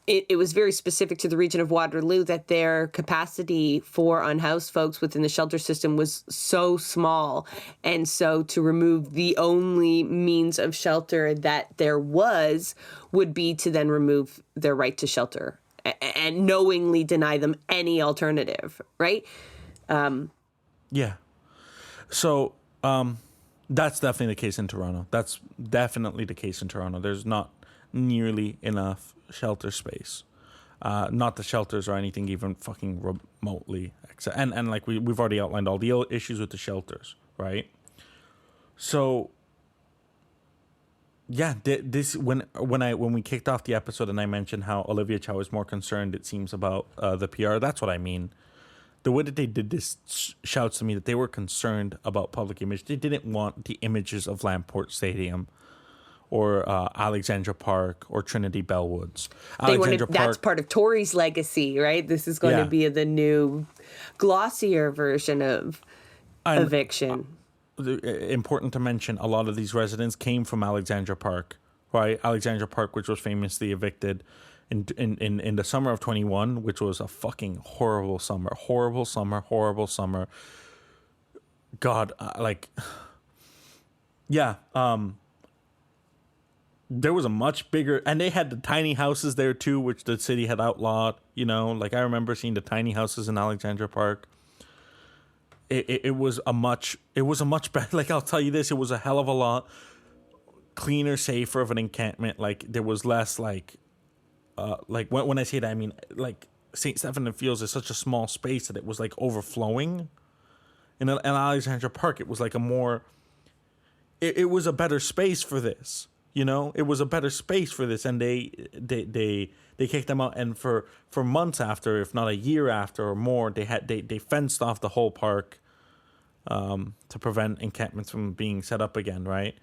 it was very specific to the region of Waterloo that their capacity for unhoused folks within the shelter system was so small. And so to remove the only means of shelter that there was would be to then remove their right to shelter and knowingly deny them any alternative, right? Yeah. So that's definitely the case in Toronto. That's definitely the case in Toronto. There's not nearly enough shelter space. Not the shelters or anything even fucking remotely. And like we've already outlined all the issues with the shelters, right? So yeah, this when we kicked off the episode and I mentioned how Olivia Chow is more concerned, it seems, about the PR. That's what I mean. The way that they did this shouts to me that they were concerned about public image. They didn't want the images of Lamport Stadium or Alexandra Park or Trinity Bellwoods. That's part of Tory's legacy, right? This is going to be the new glossier version of eviction. Important to mention, a lot of these residents came from Alexandra Park, right? Alexandra Park, which was famously evicted in the summer of 21, which was a fucking horrible summer. God, there was a much bigger, and they had the tiny houses there too, which the city had outlawed. You know, like I remember seeing the tiny houses in Alexandra Park. It was a much better. Like I'll tell you this, it was a hell of a lot cleaner, safer of an encampment. Like there was less like when I say that, I mean like St. Stephen and Fields is such a small space that it was like overflowing. In Alexandra Park, it was like a more. It was a better space for this. You know, it was a better space for this, and they kicked them out. And for months after, if not a year after or more, they fenced off the whole park to prevent encampments from being set up again, right?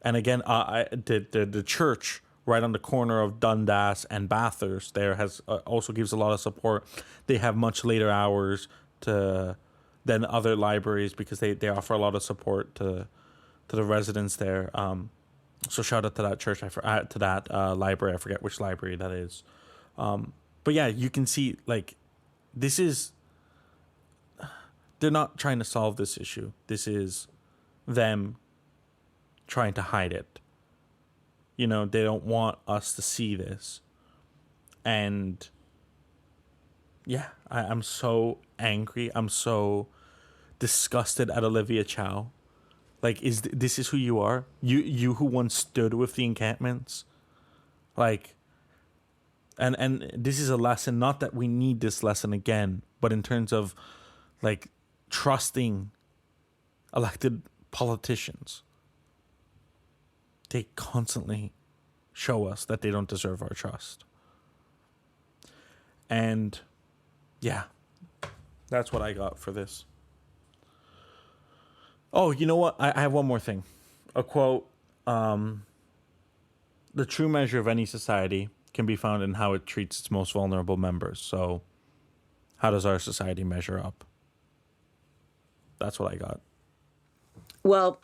And again, the church right on the corner of Dundas and Bathurst there has also gives a lot of support. They have much later hours than other libraries because they offer a lot of support to the residents there. So shout out to that church, to that library. I forget which library that is. But yeah, you can see, like, this is... They're not trying to solve this issue. This is them trying to hide it. You know, they don't want us to see this. And yeah, I'm so angry. I'm so disgusted at Olivia Chow. Like, this is who you are? You who once stood with the encampments? Like, and this is a lesson, not that we need this lesson again, but in terms of, like, trusting elected politicians. They constantly show us that they don't deserve our trust. And, yeah, that's what I got for this. Oh, you know what? I have one more thing. A quote. The true measure of any society can be found in how it treats its most vulnerable members. So, how does our society measure up? That's what I got. Well,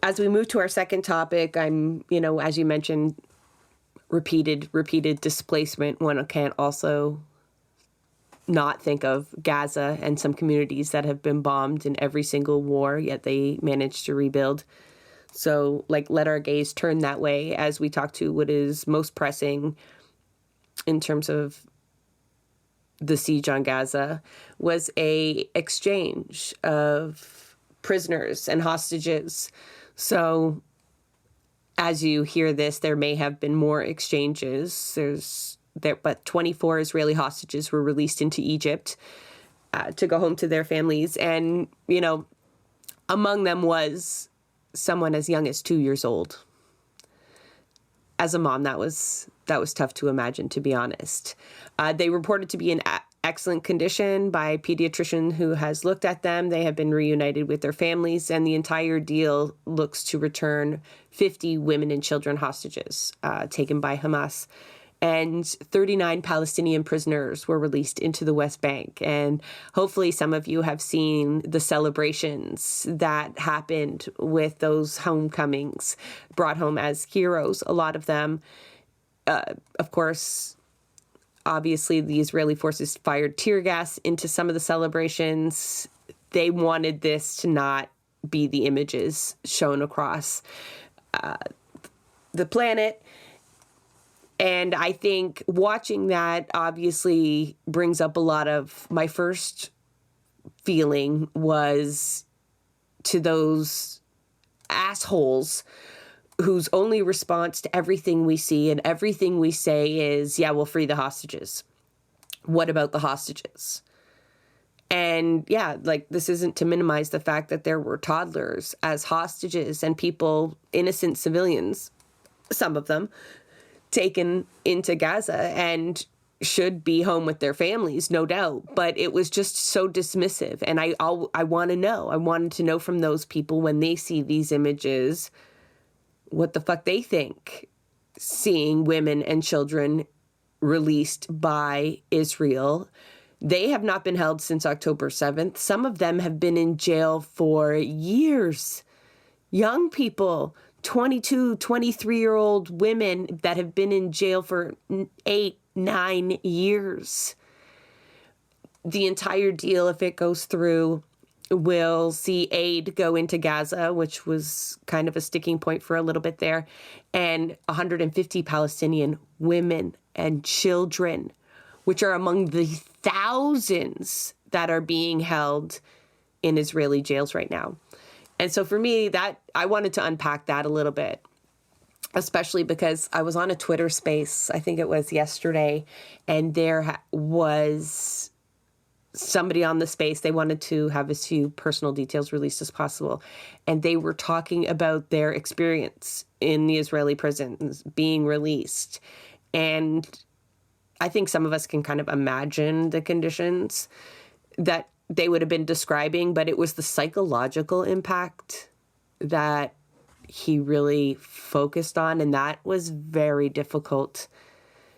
as we move to our second topic, I'm, as you mentioned, repeated displacement. One can't also not think of Gaza and some communities that have been bombed in every single war, yet they managed to rebuild. So, like, let our gaze turn that way as we talk to what is most pressing in terms of the siege on Gaza was a exchange of prisoners and hostages. So, as you hear this, there may have been more exchanges. But 24 Israeli hostages were released into Egypt to go home to their families. And, among them was someone as young as 2 years old. As a mom, that was tough to imagine, to be honest. They reported to be in excellent condition by a pediatrician who has looked at them. They have been reunited with their families, and the entire deal looks to return 50 women and children hostages taken by Hamas. and 39 Palestinian prisoners were released into the West Bank. And hopefully some of you have seen the celebrations that happened with those homecomings, brought home as heroes, a lot of them. Of course, obviously, the Israeli forces fired tear gas into some of the celebrations. They wanted this to not be the images shown across the planet. And I think watching that obviously brings up a lot of my first feeling was to those assholes whose only response to everything we see and everything we say is, yeah, we'll free the hostages. What about the hostages? And yeah, like, this isn't to minimize the fact that there were toddlers as hostages and people, innocent civilians, some of them, taken into Gaza and should be home with their families, no doubt. But it was just so dismissive. And I want to know. I wanted to know from those people when they see these images what the fuck they think, seeing women and children released by Israel. They have not been held since October 7th. Some of them have been in jail for years. Young people, 22, 23-year-old women that have been in jail for 8, 9 years. The entire deal, if it goes through, will see aid go into Gaza, which was kind of a sticking point for a little bit there, and 150 Palestinian women and children, which are among the thousands that are being held in Israeli jails right now. And so for me, that I wanted to unpack that a little bit, especially because I was on a Twitter space, I think it was yesterday, and there was somebody on the space. They wanted to have as few personal details released as possible. And they were talking about their experience in the Israeli prisons being released. And I think some of us can kind of imagine the conditions that they would have been describing, but it was the psychological impact that he really focused on. And that was very difficult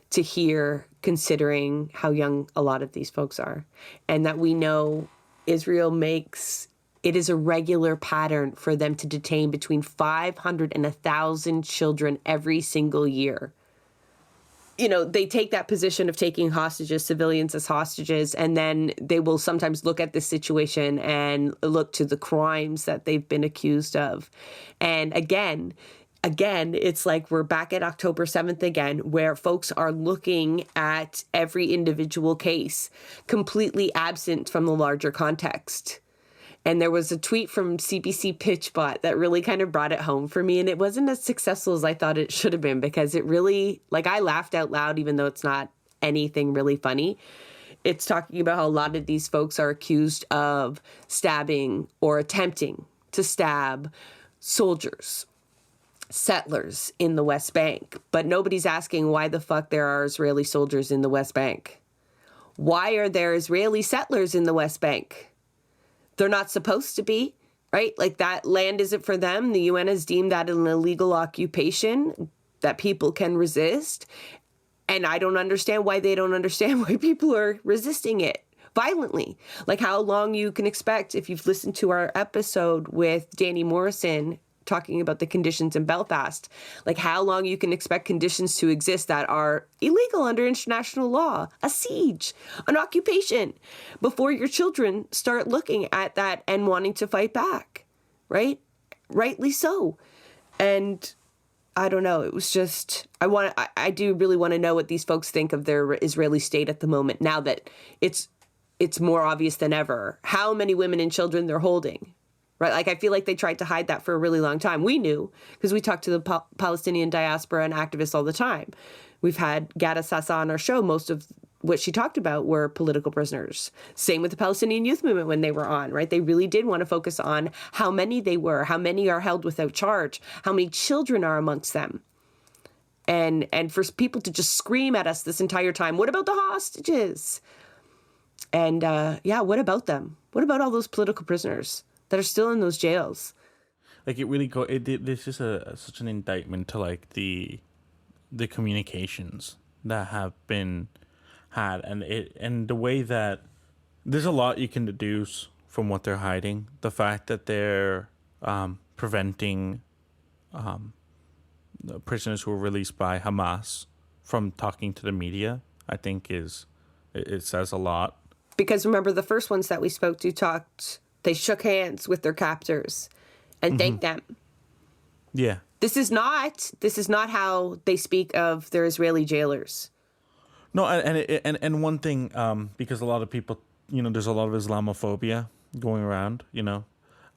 to hear, considering how young a lot of these folks are. And that we know Israel it is a regular pattern for them to detain between 500 and 1,000 children every single year. You know, they take that position of taking hostages, civilians as hostages, and then they will sometimes look at this situation and look to the crimes that they've been accused of. And again, it's like we're back at October 7th again, where folks are looking at every individual case completely absent from the larger context. And there was a tweet from CBC PitchBot that really kind of brought it home for me. And it wasn't as successful as I thought it should have been, because it really, like, I laughed out loud, even though it's not anything really funny. It's talking about how a lot of these folks are accused of stabbing or attempting to stab soldiers, settlers in the West Bank. But nobody's asking why the fuck there are Israeli soldiers in the West Bank. Why are there Israeli settlers in the West Bank? They're not supposed to be, right? Like, that land isn't for them. The UN has deemed that an illegal occupation that people can resist. And I don't understand why they don't understand why people are resisting it violently. Like, how long you can expect, if you've listened to our episode with Danny Morrison talking about the conditions in Belfast, like how long you can expect conditions to exist that are illegal under international law, a siege, an occupation, before your children start looking at that and wanting to fight back, right? Rightly so. And I don't know, it was just, I do really want to know what these folks think of their Israeli state at the moment, now that it's more obvious than ever how many women and children they're holding. Right? Like, I feel like they tried to hide that for a really long time. We knew, because we talk to the Palestinian diaspora and activists all the time. We've had Ghada Sassa on our show. Most of what she talked about were political prisoners. Same with the Palestinian youth movement when they were on, right? They really did want to focus on how many they were, how many are held without charge, how many children are amongst them. And for people to just scream at us this entire time, what about the hostages? And what about them? What about all those political prisoners that are still in those jails? Like, it really this is such an indictment to, like, the communications that have been had, and the way that there's a lot you can deduce from what they're hiding. The fact that they're preventing the prisoners who were released by Hamas from talking to the media, I think it says a lot. Because remember, the first ones that we spoke to they shook hands with their captors and thanked them. Yeah. This is not how they speak of their Israeli jailers. No, and one thing, because a lot of people, there's a lot of Islamophobia going around,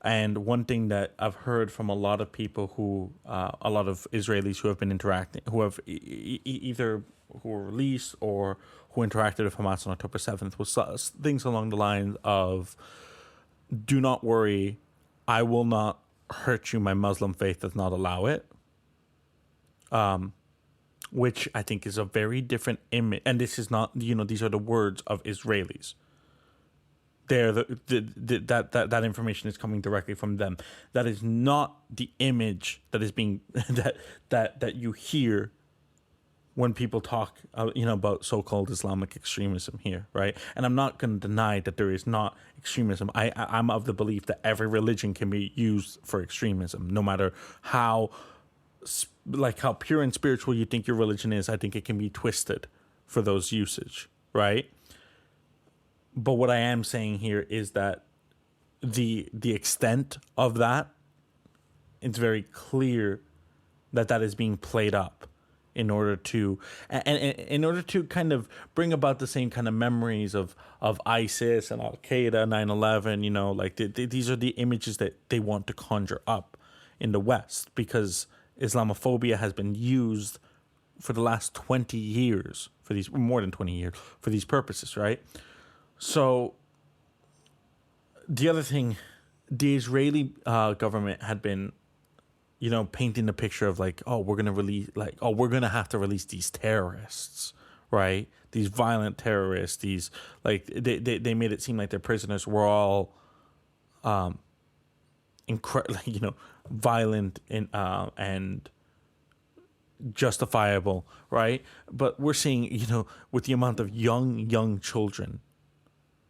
and one thing that I've heard from a lot of people a lot of Israelis who have been interacting, who have either who were released or who interacted with Hamas on October 7th, was things along the lines of, do not worry, I will not hurt you, my Muslim faith does not allow it. Which I think is a very different image. And this is not, these are the words of Israelis. That information is coming directly from them. That is not the image that is being, that you hear when people talk, about so-called Islamic extremism here, right? And I'm not going to deny that there is not extremism. I'm of the belief that every religion can be used for extremism, no matter how pure and spiritual you think your religion is. I think it can be twisted for those usage, right? But what I am saying here is that the extent of that, it's very clear that is being played up in order to kind of bring about the same kind of memories of ISIS and Al Qaeda, 9/11. These are the images that they want to conjure up in the West, because Islamophobia has been used for the last 20 years, more than 20 years, for these purposes, right? So the other thing, the Israeli government had been, painting the picture of we're going to have to release these terrorists, right? These violent terrorists, they made it seem like their prisoners were all violent and justifiable, right? But we're seeing, with the amount of young children,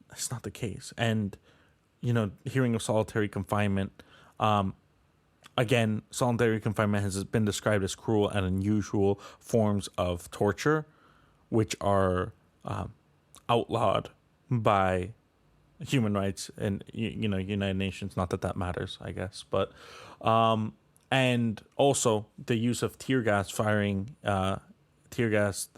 that's not the case. And, hearing of solitary confinement, again, solitary confinement has been described as cruel and unusual forms of torture, which are outlawed by human rights and United Nations. Not that matters, I guess, but and also the use of tear gas, firing tear gas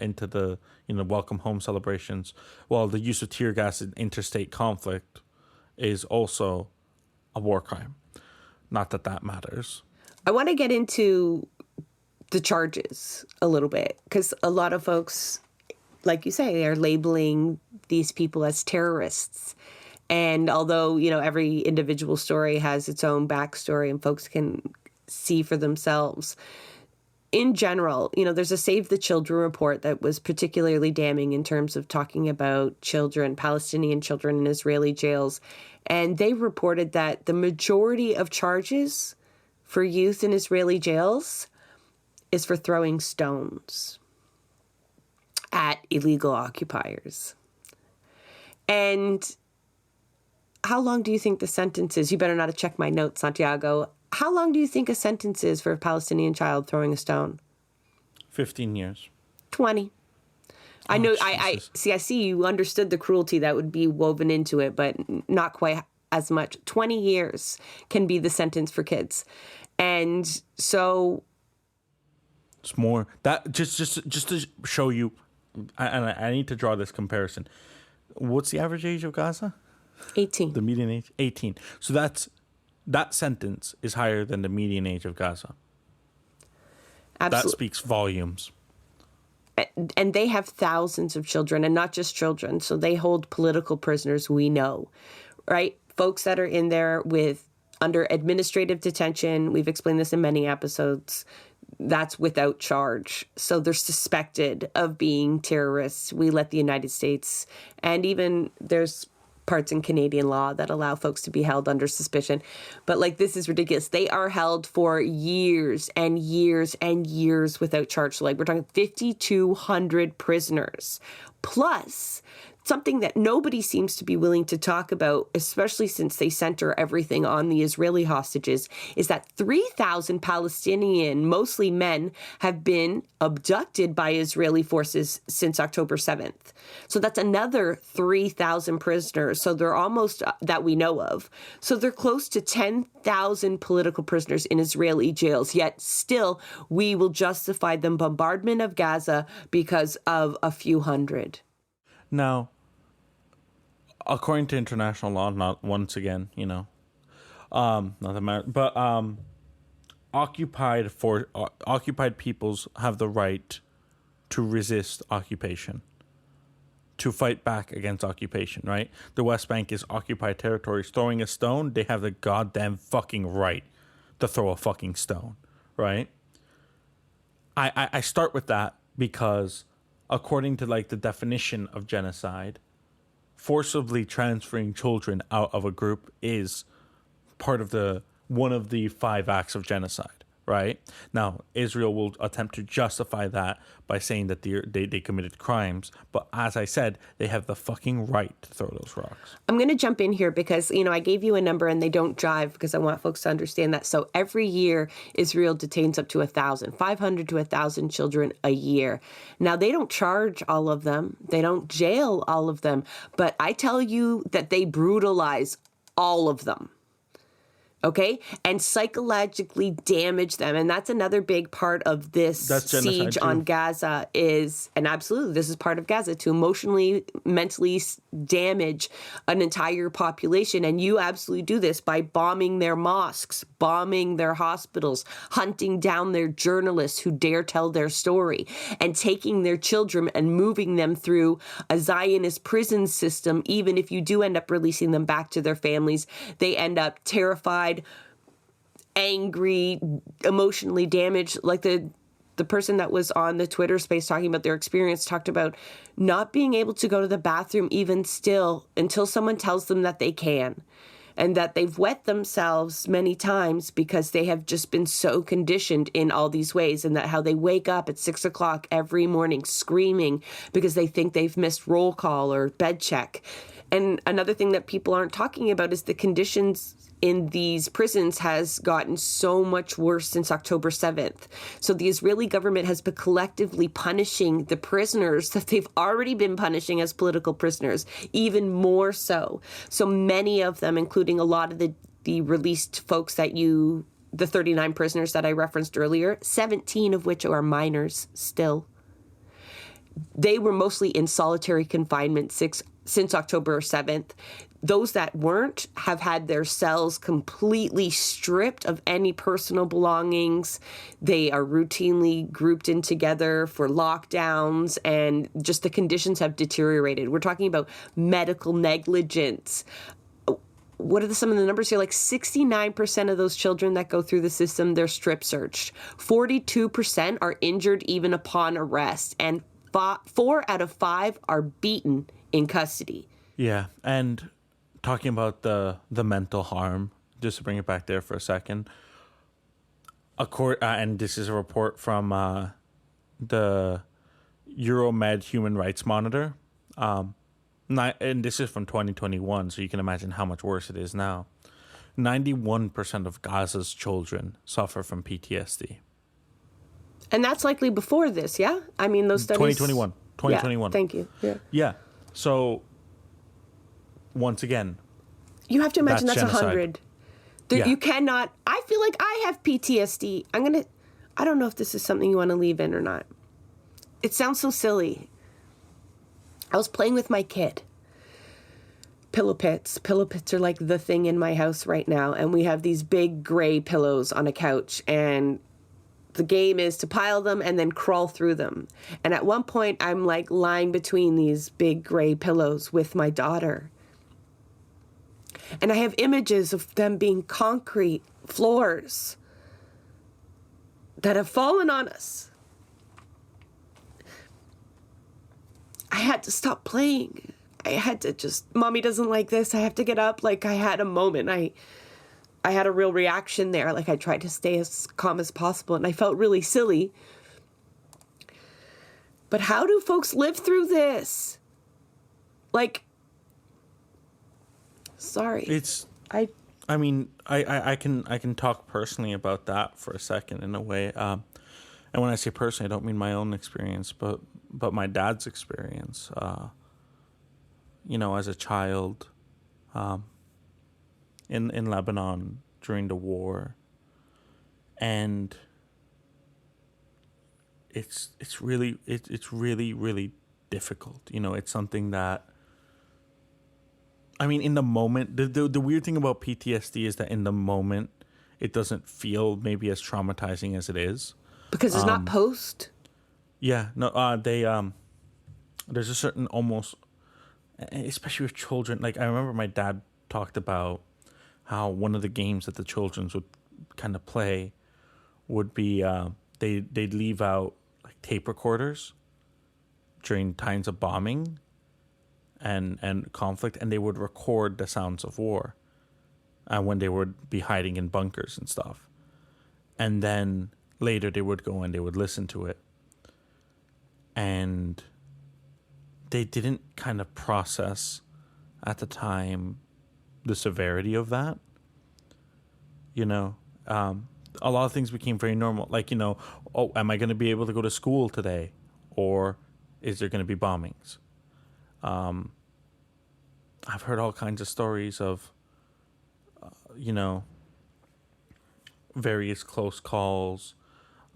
into the welcome home celebrations. Well, the use of tear gas in interstate conflict is also a war crime. Not that matters. I want to get into the charges a little bit, because a lot of folks, like you say, are labeling these people as terrorists. And although, every individual story has its own backstory and folks can see for themselves, in general, there's a Save the Children report that was particularly damning in terms of talking about children, Palestinian children in Israeli jails. And they reported that the majority of charges for youth in Israeli jails is for throwing stones at illegal occupiers. And how long do you think the sentence is? You better not have checked my notes, Santiago. How long do you think a sentence is for a Palestinian child throwing a stone? 15 years. 20. I know. I see you understood the cruelty that would be woven into it, but not quite as much. 20 years can be the sentence for kids. And so it's more that just to show you, and I need to draw this comparison. What's the average age of Gaza? 18. The median age? 18. So that sentence is higher than the median age of Gaza. Absolutely. That speaks volumes. And they have thousands of children, and not just children. So they hold political prisoners, we know, right? Folks that are in there under administrative detention. We've explained this in many episodes. That's without charge. So they're suspected of being terrorists. We let the United States, and even there's parts in Canadian law that allow folks to be held under suspicion. But like, this is ridiculous. They are held for years and years and years without charge. So like, we're talking 5,200 prisoners plus. Something that nobody seems to be willing to talk about, especially since they center everything on the Israeli hostages, is that 3,000 Palestinian, mostly men, have been abducted by Israeli forces since October 7th. So that's another 3,000 prisoners. So they're almost, that we know of. So they're close to 10,000 political prisoners in Israeli jails. Yet still, we will justify the bombardment of Gaza because of a few hundred. Now, according to international law, not once again, not that matter, but occupied peoples have the right to resist occupation, to fight back against occupation, right? The West Bank is occupied territory. Throwing a stone, they have the goddamn fucking right to throw a fucking stone, right? I start with that because according to like the definition of genocide, forcibly transferring children out of a group is part of one of the 5 acts of genocide, right? Now, Israel will attempt to justify that by saying that they committed crimes, but as I said, they have the fucking right to throw those rocks. I'm going to jump in here because, I gave you a number and they don't jive because I want folks to understand that. So every year, Israel detains up to 500 to 1,000 children a year. Now, they don't charge all of them. They don't jail all of them. But I tell you that they brutalize all of them. Okay? And psychologically damage them. And that's another big part of this siege on Gaza is, and absolutely, this is part of Gaza, to emotionally, mentally damage an entire population. And you absolutely do this by bombing their mosques, bombing their hospitals, hunting down their journalists who dare tell their story, and taking their children and moving them through a Zionist prison system. Even if you do end up releasing them back to their families, they end up terrified, angry, emotionally damaged. Like the person that was on the Twitter space talking about their experience talked about not being able to go to the bathroom even still until someone tells them that they can, and that they've wet themselves many times because they have just been so conditioned in all these ways, and that how they wake up at 6 o'clock every morning screaming because they think they've missed roll call or bed check. And another thing that people aren't talking about is the conditions in these prisons has gotten so much worse since October 7th. So the Israeli government has been collectively punishing the prisoners that they've already been punishing as political prisoners, even more so. So many of them, including a lot of the released folks the 39 prisoners that I referenced earlier, 17 of which are minors still. They were mostly in solitary confinement since October 7th. Those that weren't have had their cells completely stripped of any personal belongings. They are routinely grouped in together for lockdowns, and just the conditions have deteriorated. We're talking about medical negligence. What are some of the numbers here? Like 69% of those children that go through the system, they're strip searched. 42% are injured even upon arrest, and 4 out of 5 are beaten in custody. Yeah, and talking about the mental harm, just to bring it back there for a second, and this is a report from the Euromed Human Rights Monitor, and this is from 2021, so you can imagine how much worse it is now. 91% of Gaza's children suffer from PTSD. And that's likely before this, yeah? I mean, those studies... 2021. Yeah, thank you. Yeah. So, once again... You have to imagine that's 100. Yeah. You cannot... I feel like I have PTSD. I don't know if this is something you want to leave in or not. It sounds so silly. I was playing with my kid. Pillow pits. Pillow pits are like the thing in my house right now. And we have these big gray pillows on a couch. And the game is to pile them and then crawl through them. And at one point, I'm like lying between these big gray pillows with my daughter. And I have images of them being concrete floors that have fallen on us. I had to stop playing. had to just, Mommy doesn't like this. I have to get up. Like, I had a moment. I had a real reaction there. Like, I tried to stay as calm as possible, and I felt really silly. But how do folks live through this? Like, sorry. I can talk personally about that for a second in a way. And when I say personally, I don't mean my own experience, but my dad's experience. As a child, in Lebanon during the war, and it's really really difficult. It's something that, I mean, in the moment, the weird thing about PTSD is that in the moment, it doesn't feel maybe as traumatizing as it is. Because it's not post? Yeah. No, there's a certain almost, especially with children, like I remember my dad talked about how one of the games that the children would kind of play would be, they'd leave out like tape recorders during times of bombing and conflict, and they would record the sounds of war when they would be hiding in bunkers and stuff. And then later they would go and they would listen to it. And they didn't kind of process at the time the severity of that. A lot of things became very normal. Like, oh, am I going to be able to go to school today? Or is there going to be bombings? I've heard all kinds of stories of, various close calls.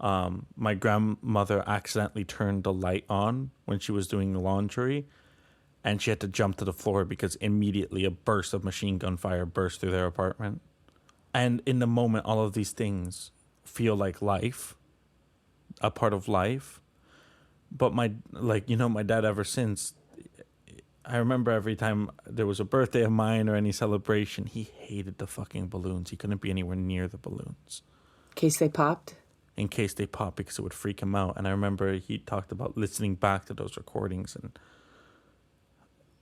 My grandmother accidentally turned the light on when she was doing the laundry, and she had to jump to the floor because immediately a burst of machine gun fire burst through their apartment. And in the moment, all of these things feel like life, a part of life. But my dad, ever since, I remember every time there was a birthday of mine or any celebration, he hated the fucking balloons. He couldn't be anywhere near the balloons. In case they popped? In case they popped, because it would freak him out. And I remember he talked about listening back to those recordings and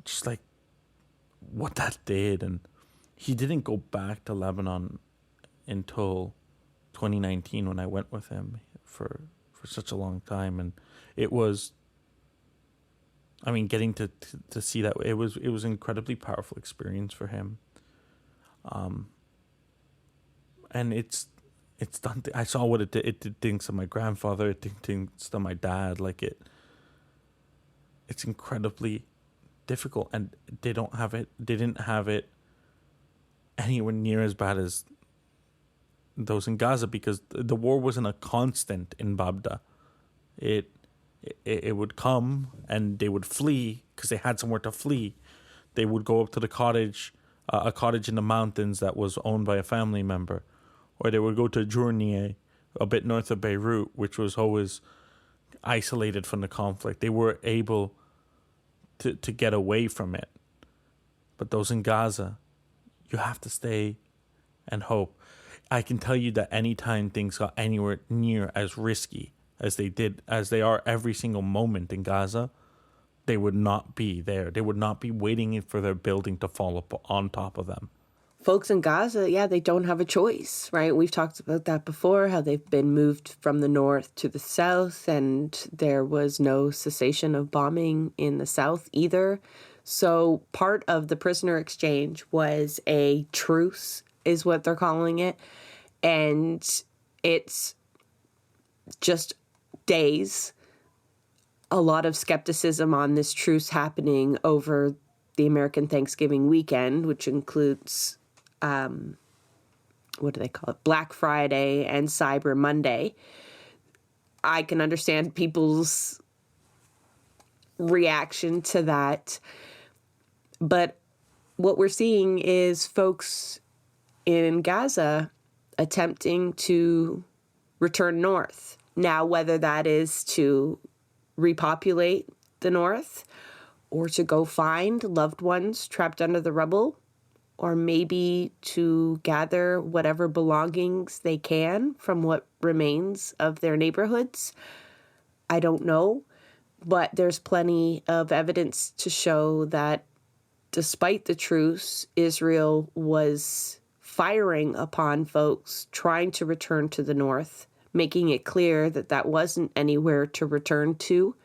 just like what that did. And he didn't go back to Lebanon until 2019 when I went with him for such a long time. And it was, I mean, getting to see that, it was an incredibly powerful experience for him. And it's done. I saw what it did. It did things to my grandfather. It did things to my dad. Like it's incredibly difficult, and they don't have it. They didn't have it anywhere near as bad as those in Gaza, because the war wasn't a constant in Babda. It would come and they would flee because they had somewhere to flee. They would go up to the cottage, a cottage in the mountains that was owned by a family member, or they would go to Journier, a bit north of Beirut, which was always isolated from the conflict. They were able to get away from it. But those in Gaza, you have to stay and hope. I can tell you that anytime things got anywhere near as risky as they are every single moment in Gaza, they would not be there. They would not be waiting for their building to fall up on top of them. Folks in Gaza, yeah, they don't have a choice, right? We've talked about that before, how they've been moved from the north to the south, and there was no cessation of bombing in the south either. So part of the prisoner exchange was a truce, is what they're calling it. And it's just days. A lot of skepticism on this truce happening over the American Thanksgiving weekend, which includes, what do they call it? Black Friday and Cyber Monday. I can understand people's reaction to that. But what we're seeing is folks in Gaza attempting to return north. Now, whether that is to repopulate the north or to go find loved ones trapped under the rubble, or maybe to gather whatever belongings they can from what remains of their neighborhoods, I don't know. But there's plenty of evidence to show that despite the truce, Israel was firing upon folks trying to return to the north, making it clear that that wasn't anywhere to return to,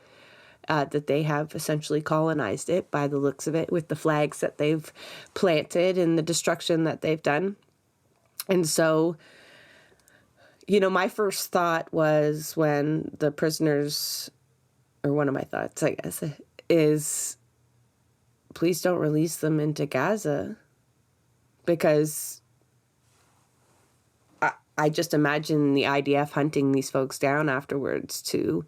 that they have essentially colonized it by the looks of it with the flags that they've planted and the destruction that they've done. And so, my first thought was when the prisoners, or one of my thoughts, I guess, is please don't release them into Gaza, because I just imagine the IDF hunting these folks down afterwards to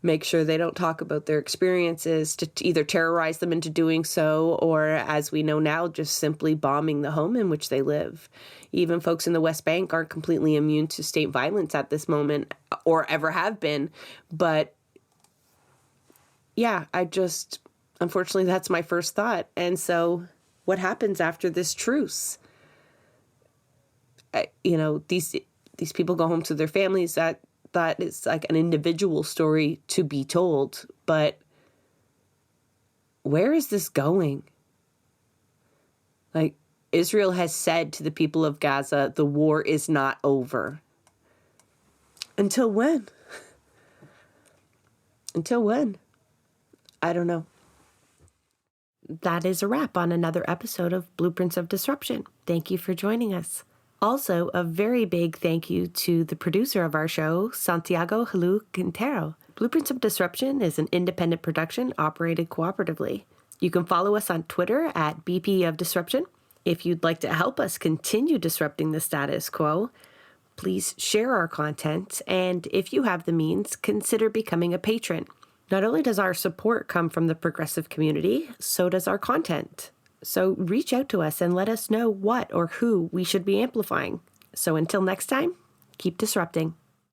make sure they don't talk about their experiences, to either terrorize them into doing so, or, as we know now, just simply bombing the home in which they live. Even folks in the West Bank aren't completely immune to state violence at this moment, or ever have been. But yeah, unfortunately, that's my first thought. And so what happens after this truce? These people go home to their families. That is like an individual story to be told, but where is this going? Like, Israel has said to the people of Gaza, the war is not over. Until when? Until when? I don't know. That is a wrap on another episode of Blueprints of Disruption. Thank you for joining us. Also, a very big thank you to the producer of our show, Santiago Halu Quintero. Blueprints of Disruption is an independent production operated cooperatively. You can follow us on Twitter at BP of Disruption. If you'd like to help us continue disrupting the status quo, please share our content, and if you have the means, consider becoming a patron. Not only does our support come from the progressive community, so does our content. So reach out to us and let us know what or who we should be amplifying. So until next time, keep disrupting.